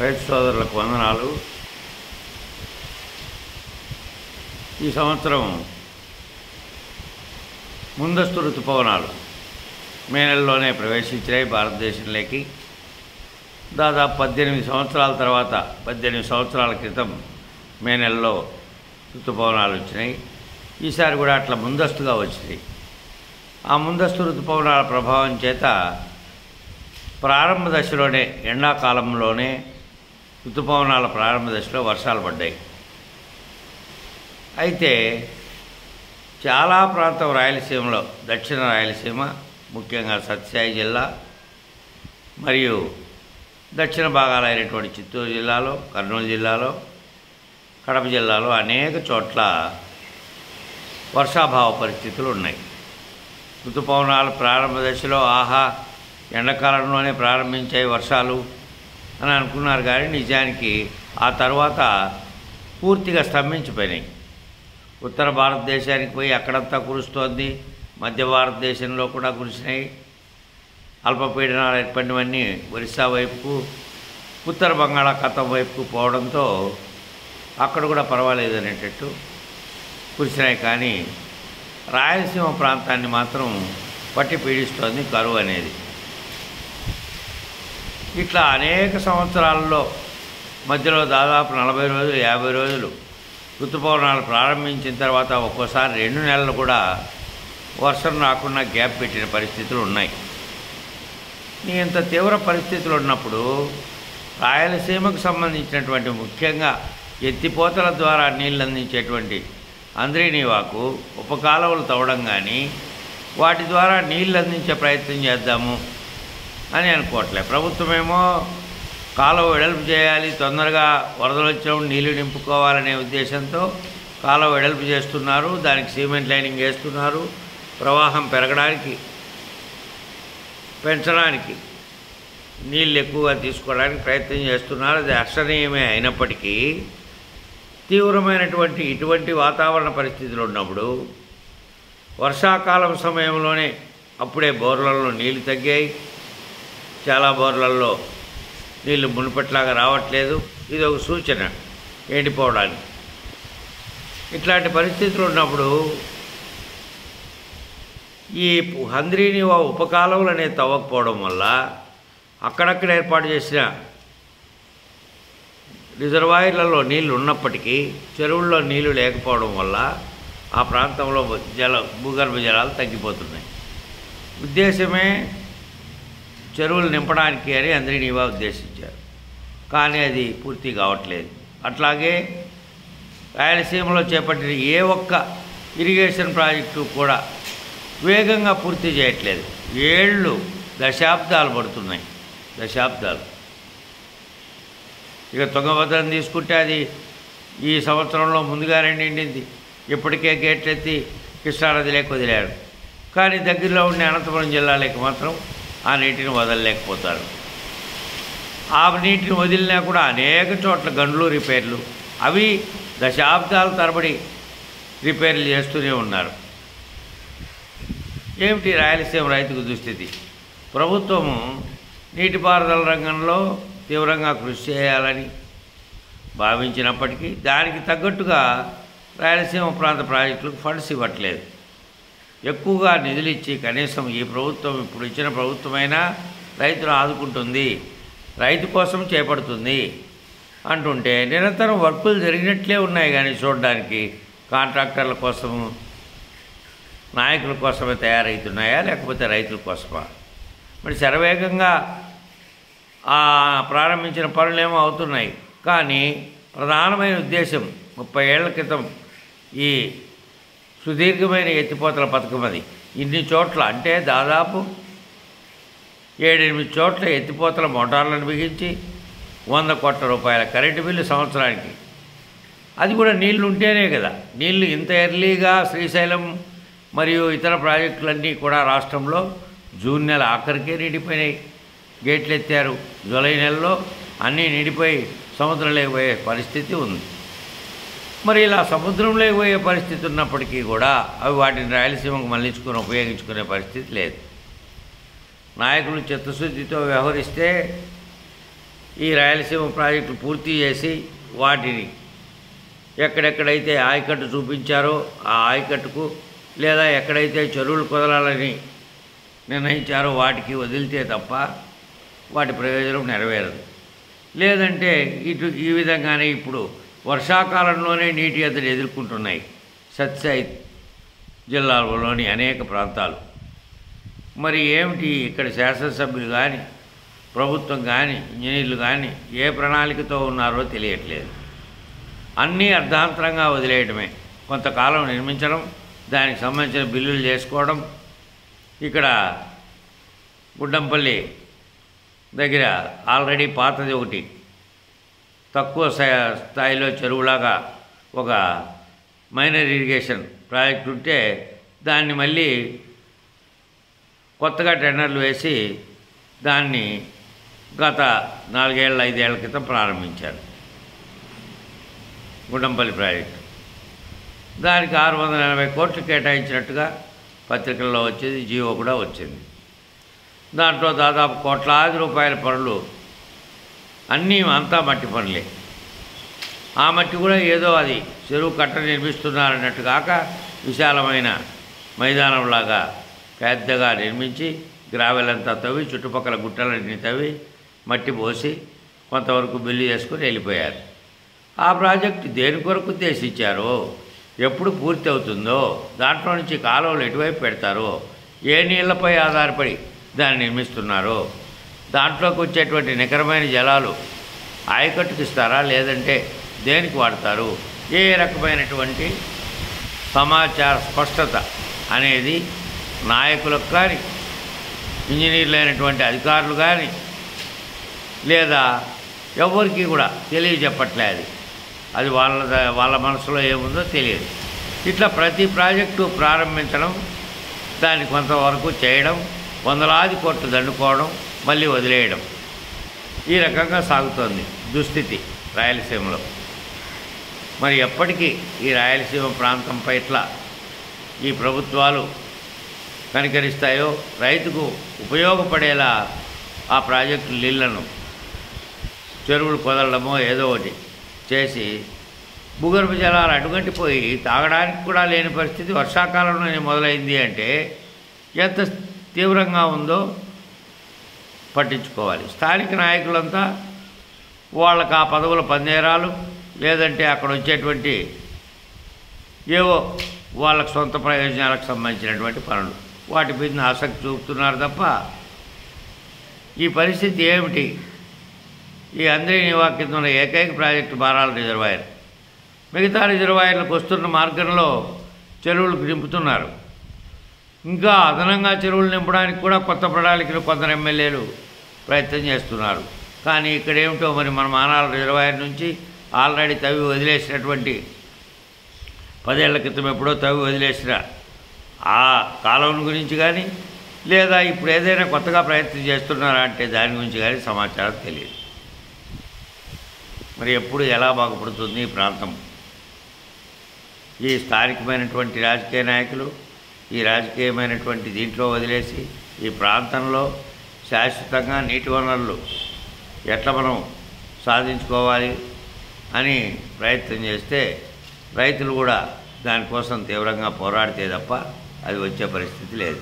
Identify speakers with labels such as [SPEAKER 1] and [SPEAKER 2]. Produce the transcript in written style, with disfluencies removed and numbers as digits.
[SPEAKER 1] రైతు సోదరులకు వందనాలు. ఈ సంవత్సరం ముందస్తు ఋతుపవనాలు మే నెలలోనే ప్రవేశించాయి భారతదేశంలోకి. దాదాపు 18 సంవత్సరాల తర్వాత 18 సంవత్సరాల క్రితం మే నెలలో ఋతుపవనాలు వచ్చినాయి. ఈసారి కూడా అట్లా ముందస్తుగా వచ్చినాయి. ఆ ముందస్తు ఋతుపవనాల ప్రభావం చేత ప్రారంభ దశలోనే ఎండాకాలంలోనే ఋతుపవనాల ప్రారంభ దశలో వర్షాలు పడ్డాయి. అయితే చాలా ప్రాంతం రాయలసీమలో, దక్షిణ రాయలసీమ ముఖ్యంగా సత్యసాయి జిల్లా మరియు దక్షిణ భాగాలైనటువంటి చిత్తూరు జిల్లాలో, కర్నూలు జిల్లాలో, కడప జిల్లాలో అనేక చోట్ల వర్షాభావ పరిస్థితులు ఉన్నాయి. ఋతుపవనాలు ప్రారంభ దశలో ఎండాకాలంలోనే ప్రారంభించాయి వర్షాలు అని అనుకున్నారు, కానీ నిజానికి ఆ తర్వాత పూర్తిగా స్తంభించిపోయినాయి. ఉత్తర భారతదేశానికి పోయి అక్కడంతా కురుస్తోంది, మధ్య భారతదేశంలో కూడా కురిసినాయి. అల్పపీడనాలు ఏర్పడినవన్నీ ఒరిస్సా వైపుకు, ఉత్తర బంగాళాఖాతం వైపుకు పోవడంతో అక్కడ కూడా పర్వాలేదు అనేటట్టు కురిసినాయి. కానీ రాయలసీమ ప్రాంతాన్ని మాత్రం పట్టి పీడిస్తోంది కరువు అనేది. ఇట్లా అనేక సంవత్సరాల్లో మధ్యలో దాదాపు 40 రోజులు 50 రోజులు ఋతుపవనాలు ప్రారంభించిన తర్వాత ఒక్కోసారి 2 నెలలు కూడా వర్షం రాకుండా గ్యాప్ పెట్టిన పరిస్థితులు ఉన్నాయి. ఇంత తీవ్ర పరిస్థితులు ఉన్నప్పుడు రాయలసీమకు సంబంధించినటువంటి ముఖ్యంగా ఎత్తిపోతల ద్వారా నీళ్ళు అందించేటువంటి అంద్రీనీవాకు ఉపకాలువలు తవ్వడం కానీ వాటి ద్వారా నీళ్ళు అందించే ప్రయత్నం చేద్దాము అని అనుకోవట్లే. ప్రభుత్వమేమో కాలువ వెడల్పు చేయాలి, తొందరగా వరదలు వచ్చినప్పుడు నీళ్లు నింపుకోవాలనే ఉద్దేశంతో కాలువ వెడల్పు చేస్తున్నారు, దానికి సిమెంట్ లైనింగ్ వేస్తున్నారు, ప్రవాహం పెంచడానికి నీళ్ళు ఎక్కువగా తీసుకోవడానికి ప్రయత్నం చేస్తున్నారు. అది హర్షణీయమే. అయినప్పటికీ తీవ్రమైనటువంటి ఇటువంటి వాతావరణ పరిస్థితులు ఉన్నప్పుడు వర్షాకాలం సమయంలోనే అప్పుడే బోర్లలో నీళ్లు తగ్గాయి, చాలా బోర్లలో నీళ్లు మునుపట్లాగా రావట్లేదు. ఇది ఒక సూచన ఎండిపోవడానికి. ఇట్లాంటి పరిస్థితులు ఉన్నప్పుడు ఈ హంద్రీనీవా ఉపకాలువలు అనేది తవ్వకపోవడం వల్ల అక్కడక్కడ ఏర్పాటు చేసిన రిజర్వాయర్లలో నీళ్లు ఉన్నప్పటికీ చెరువుల్లో నీళ్లు లేకపోవడం వల్ల ఆ ప్రాంతంలో భూగర్భ జలాలు తగ్గిపోతున్నాయి. ఉద్దేశమే చెరువులు నింపడానికి అని హంద్రీనీవా ఉద్దేశించారు, కానీ అది పూర్తి కావట్లేదు. అట్లాగే రాయలసీమలో చేపట్టిన ఏ ఒక్క ఇరిగేషన్ ప్రాజెక్టు కూడా వేగంగా పూర్తి చేయట్లేదు. దశాబ్దాలు పడుతున్నాయి, దశాబ్దాలు. ఇక తుంగభద్రను తీసుకుంటే అది ఈ సంవత్సరంలో ముందుగానే నిండింది, ఇప్పటికే గేట్లెత్తి కృష్ణానదిలోకి వదిలారు. కానీ దగ్గరలో ఉండే అనంతపురం జిల్లాలోకి మాత్రం ఆ నీటిని వదలలేకపోతారు. ఆ నీటిని వదిలినా కూడా అనేక చోట్ల గండ్లు రిపేర్లు, అవి దశాబ్దాల తరబడి రిపేర్లు చేస్తూనే ఉన్నారు. ఏమిటి రాయలసీమ రైతుకు దుస్థితి? ప్రభుత్వము నీటిపారుదల రంగంలో తీవ్రంగా కృషి చేయాలని భావించినప్పటికీ దానికి తగ్గట్టుగా రాయలసీమ ప్రాంత ప్రాజెక్టులకు ఫండ్స్ ఇవ్వట్లేదు. ఎక్కువగా నిధులు ఇచ్చి కనీసం ఈ ప్రభుత్వం, ఇప్పుడు ఇచ్చిన ప్రభుత్వమైనా రైతును ఆదుకుంటుంది, రైతు కోసం చేపడుతుంది అంటుంటే నిరంతరం వర్కులు జరిగినట్లే ఉన్నాయి. కానీ చూడడానికి కాంట్రాక్టర్ల కోసము, నాయకుల కోసమే తయారవుతున్నాయా లేకపోతే రైతుల కోసమా? మరి శరవేగంగా ప్రారంభించిన పనులేమో అవుతున్నాయి, కానీ ప్రధానమైన ఉద్దేశం 30 ఏళ్ల క్రితం ఈ సుదీర్ఘమైన ఎత్తిపోతల పథకం అది. ఇన్ని చోట్ల అంటే దాదాపు 7-8 చోట్ల ఎత్తిపోతల మోటార్లను బిగించి 100 కోట్ల రూపాయల కరెంటు బిల్లు సంవత్సరానికి. అది కూడా నీళ్లు ఉంటేనే కదా. నీళ్లు ఇంత ఎర్లీగా శ్రీశైలం మరియు ఇతర ప్రాజెక్టులన్నీ కూడా రాష్ట్రంలో జూన్ నెల ఆఖరికే నిండిపోయినాయి. గేట్లు ఎత్తారు, జూలై నెలలో అన్నీ నిండిపోయి సముద్రంలోకి పోయే పరిస్థితి ఉంది. మరి ఇలా సముద్రంలోకి పోయే పరిస్థితి ఉన్నప్పటికీ కూడా అవి వాటిని రాయలసీమకు మళ్లించుకొని ఉపయోగించుకునే పరిస్థితి లేదు. నాయకులు చిత్తశుద్ధితో వ్యవహరిస్తే ఈ రాయలసీమ ప్రాజెక్టు పూర్తి చేసి వాటిని ఎక్కడెక్కడైతే ఆయకట్టు చూపించారో ఆ ఆయకట్టుకు లేదా ఎక్కడైతే చెరువులు కుదరాలని నిర్ణయించారో వాటికి వదిలితే తప్ప వాటి ప్రయోజనం నెరవేరదు. లేదంటే ఈ విధంగానే ఇప్పుడు వర్షాకాలంలోనే నీటి ఎద్దడి ఎదుర్కొంటున్నాయి సత్సాయి జిల్లాలోని అనేక ప్రాంతాలు. మరి ఏమిటి ఇక్కడ శాసనసభ్యులు కానీ ప్రభుత్వం కానీ ఇంజనీర్లు కానీ ఏ ప్రణాళికతో ఉన్నారో తెలియట్లేదు. అన్నీ అర్ధాంతరంగా వదిలేయడమే. కొంతకాలం నిర్మించడం, దానికి సంబంధించిన బిల్లులు చేసుకోవడం. ఇక్కడ గుడ్డంపల్లి దగ్గర ఆల్రెడీ పాతది ఒకటి తక్కువ స్థాయిలో చెరువులాగా ఒక మైనర్ ఇరిగేషన్ ప్రాజెక్ట్ ఉంటే దాన్ని మళ్ళీ కొత్తగా టెండర్లు వేసి దాన్ని గత 4-5 ఏళ్ల క్రితం ప్రారంభించారు గుడ్డంపల్లి ప్రాజెక్టు. దానికి 680 కోట్లు కేటాయించినట్టుగా పత్రికల్లో వచ్చేది, జీవో కూడా వచ్చింది. దాంట్లో దాదాపు కోట్లాది రూపాయల పనులు అన్నీ అంతా మట్టి పనులే. ఆ మట్టి కూడా ఏదో అది చెరువు కట్ట నిర్మిస్తున్నారన్నట్టు కాక విశాలమైన మైదానంలాగా పెద్దగా నిర్మించి గ్రావెల్ అంతా తవ్వి చుట్టుపక్కల గుట్టలన్నీ తవ్వి మట్టి పోసి కొంతవరకు బిల్లు చేసుకుని వెళ్ళిపోయారు. ఆ ప్రాజెక్టు దేని కొరకు ఉద్దేశించారో, ఎప్పుడు పూర్తి అవుతుందో, దాంట్లో నుంచి కాలువలు ఎటువైపు పెడతారో, ఏ నీళ్లపై ఆధారపడి దాన్ని నిర్మిస్తున్నారో, దాంట్లోకి వచ్చేటువంటి నికరమైన జలాలు ఆయకట్టుకు ఇస్తారా లేదంటే దేనికి వాడతారు, ఏ రకమైనటువంటి సమాచార స్పష్టత అనేది నాయకులకు కానీ ఇంజనీర్లు అయినటువంటి అధికారులు కానీ లేదా ఎవరికి కూడా తెలియజెప్పట్లేదు. అది వాళ్ళ మనసులో ఏముందో తెలియదు. ఇట్లా ప్రతి ప్రాజెక్టు ప్రారంభించడం, దాన్ని కొంతవరకు చేయడం, వందలాది కోట్లు దండుకోవడం, మళ్ళీ వదిలేయడం, ఈ రకంగా సాగుతోంది దుస్థితి రాయలసీమలో. మరి ఎప్పటికీ ఈ రాయలసీమ ప్రాంతం పట్ల ఈ ప్రభుత్వాలు కనికరిస్తాయో, రైతుకు ఉపయోగపడేలా ఆ ప్రాజెక్టు నీళ్లను చెరువులు కుదరడమో ఏదో ఒకటి చేసి భూగర్భ జలాలు అడుగంటిపోయి తాగడానికి కూడా లేని పరిస్థితి వర్షాకాలంలోనే మొదలైంది అంటే ఎంత తీవ్రంగా ఉందో పట్టించుకోవాలి. స్థానిక నాయకులంతా వాళ్ళకి ఆ పదవుల పందేరాలు లేదంటే అక్కడ వచ్చేటువంటి ఏవో వాళ్ళకి సొంత ప్రయోజనాలకు సంబంధించినటువంటి పనులు వాటి మీద ఆసక్తి చూపుతున్నారు తప్ప ఈ పరిస్థితి ఏమిటి? ఈ అంద్రీనివా కింద ఉన్న ఏకైక ప్రాజెక్టు బారాల రిజర్వాయర్, మిగతా రిజర్వాయర్లకు వస్తున్న మార్గంలో చెరువులకు నింపుతున్నారు. ఇంకా అదనంగా చెరువులు నింపడానికి కూడా కొత్త ప్రణాళికలు కొందరు ఎమ్మెల్యేలు ప్రయత్నం చేస్తున్నారు. కానీ ఇక్కడ ఏమిటో మరి మన మానాల రిజర్వాయర్ నుంచి ఆల్రెడీ తవ్వి వదిలేసినటువంటి 10 ఏళ్ల క్రితం ఎప్పుడో తవ్వి వదిలేసిన ఆ కాలం గురించి కానీ లేదా ఇప్పుడు ఏదైనా కొత్తగా ప్రయత్నం చేస్తున్నారా అంటే దాని గురించి కానీ సమాచారం తెలియదు. మరి ఎప్పుడు ఎలా బాగుపడుతుంది ఈ ప్రాంతం? ఈ స్థానికమైనటువంటి రాజకీయ నాయకులు ఈ రాజకీయమైనటువంటి దీంట్లో వదిలేసి ఈ ప్రాంతంలో శాశ్వతంగా నీటి వనరులు ఎట్లా మనం సాధించుకోవాలి అని ప్రయత్నం చేస్తే రైతులు కూడా దానికోసం తీవ్రంగా పోరాడితే తప్ప అది వచ్చే పరిస్థితి లేదు.